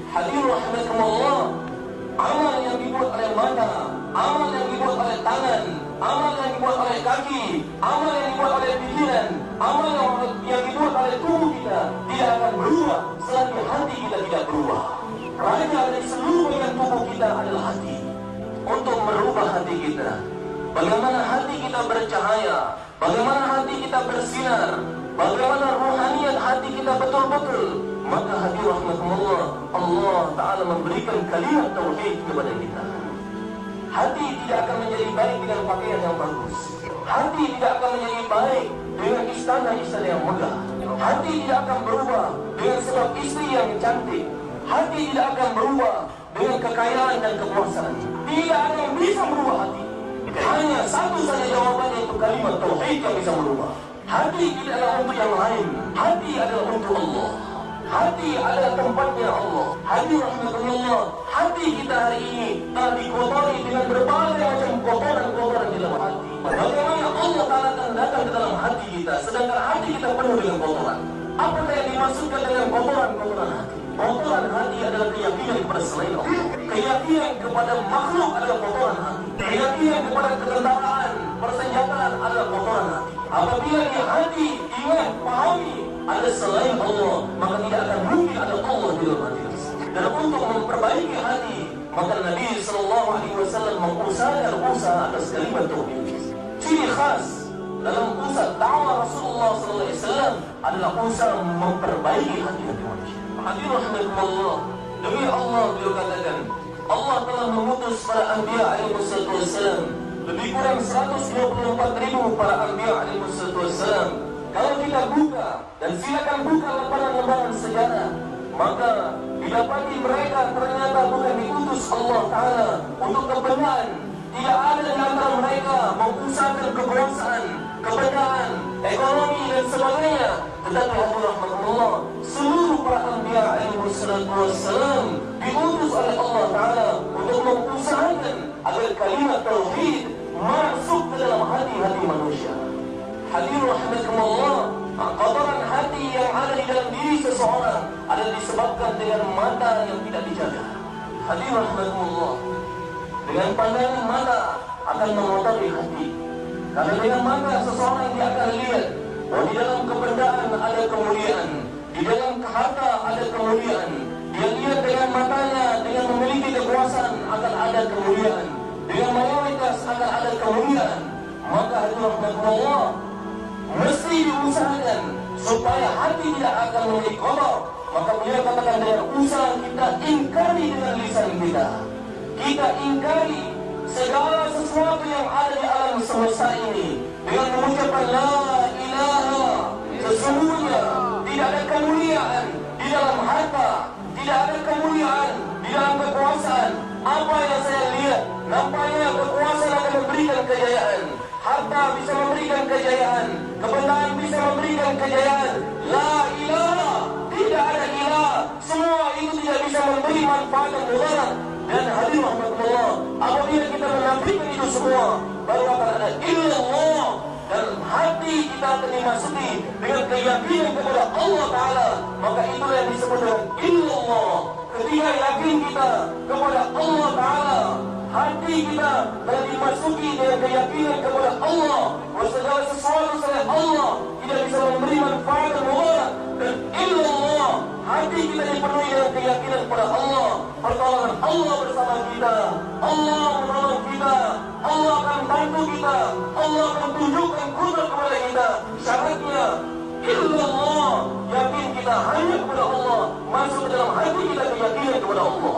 Hadirin rahimakumullah, amal yang dibuat oleh mata, amal yang dibuat oleh tangan, amal yang dibuat oleh kaki, amal yang dibuat oleh pikiran, amal yang dibuat oleh tubuh kita tidak akan berubah selagi hati kita tidak berubah. Raja dari seluruh bagian tubuh kita adalah hati. Untuk merubah hati kita, bagaimana hati kita bercahaya, bagaimana hati kita bersinar, bagaimana rohaniat hati kita betul-betul, maka hadirin rahmatullah, Allah Ta'ala memberikan kalimat tauhid kepada kita. Hati tidak akan menjadi baik dengan pakaian yang bagus. Hati tidak akan menjadi baik dengan istana-istana yang megah. Hati tidak akan berubah dengan sebab istri yang cantik. Hati tidak akan berubah dengan kekayaan dan kekuasaan. Tidak ada yang bisa merubah hati. Hanya satu saja jawabannya, itu kalimat tauhid yang bisa merubah. Hati tidaklah untuk yang lain. Hati adalah untuk Allah. Hati adalah tempatnya Allah. Hadirin rahmatullah, hati kita hari ini telah dikotori dengan berbagai macam kotoran-kotoran di dalam hati. Bagaimana Allah Ta'ala akan datang ke dalam hati kita, sedangkan hati kita penuh dengan kotoran? Apakah yang dimaksudkan dengan kotoran-kotoran hati? Kotoran hati adalah keyakinan kepada selain Allah. Keyakinan kepada makhluk adalah kotoran hati. Keyakinan kepada ketentaraan, persenjataan adalah kotoran hati. Apabila di hati ingat, pahami ada selain Allah, maka tidak akan mungkin ada Allah di dalam hati. Dan untuk memperbaiki hati, maka Nabi SAW mengusahakan usaha atas kalimat tauhid. Ciri khas dalam usaha dakwah Rasulullah SAW adalah usaha memperbaiki hati-hati manusia. Hadirin rahimakumullah, demi Allah beliau katakan, Allah telah mengutus para anbiya alaihi wassalam lebih kurang 124.000 para anbiya alaihi wassalam. Kalau kita buka, dan silakan buka lembaran-lembaran sejarah, maka didapati mereka ternyata bukan diutus Allah Ta'ala untuk kebenaran. Tidak ada di antara mereka mengusahakan kekuasaan, kebenaran, ekonomi dan sebagainya. Tetapi hadirin rahmatullah, seluruh para anbiya alaihi wassalam diutus oleh Allah Ta'ala untuk mengusahakan agar kalimat tauhid masuk ke dalam hati-hati manusia. Hadirin rahimakumullah, kotoran hati yang ada di dalam diri seseorang adalah disebabkan dengan mata yang tidak dijaga. Hadirin rahimakumullah, dengan pandangan mata akan mengotori hati. Karena dengan mata seseorang dia akan lihat bahwa di dalam kebendaan ada kemuliaan, di dalam harta ada kemuliaan. Dia lihat dengan matanya, dengan memiliki kekuasaan akan ada kemuliaan, dengan mayoritas akan ada kemuliaan. Maka hadirin rahimakumullah, mesti diusahakan supaya hati tidak akan menjadi kotor. Maka beliau katakan dengan usaha kita ingkari dengan lisan kita. Kita ingkari segala sesuatu yang ada di alam semesta ini dengan mengucapkan la ilaha. Sesungguhnya tidak ada kemuliaan di dalam harta, tidak ada kemuliaan di dalam kekuasaan. Apa yang saya lihat, nampaknya kekuasaan akan memberikan kejayaan, harta bisa memberikan kejayaan, kebenaran bisa memberikan kejayaan. La ilaha, tidak ada ilah. Semua itu tidak bisa memberi manfaat dan mudarat. Dan hadirin rahmatullah, apabila kita menafikan itu semua, baru akan ada illallah, dan hati kita akan dimasuki dengan keyakinan kepada Allah Ta'ala. Maka itulah yang disebut dengan illallah. Ketika yakin kita kepada Allah Ta'ala, hati kita telah dimasuki dengan keyakinan kepada Allah bahwa segala sesuatu selain Allah tidak bisa memberi manfaat dan mudarat. Dan illallah, hati kita dipenuhi dengan keyakinan kepada Allah, pertolongan Allah bersama kita, Allah menolong kita, Allah akan bantu kita, Allah akan tunjukkan kudrat kepada kita. Syaratnya illallah, yakin kita hanya kepada Allah, masuk ke dalam hati kita keyakinan kepada Allah.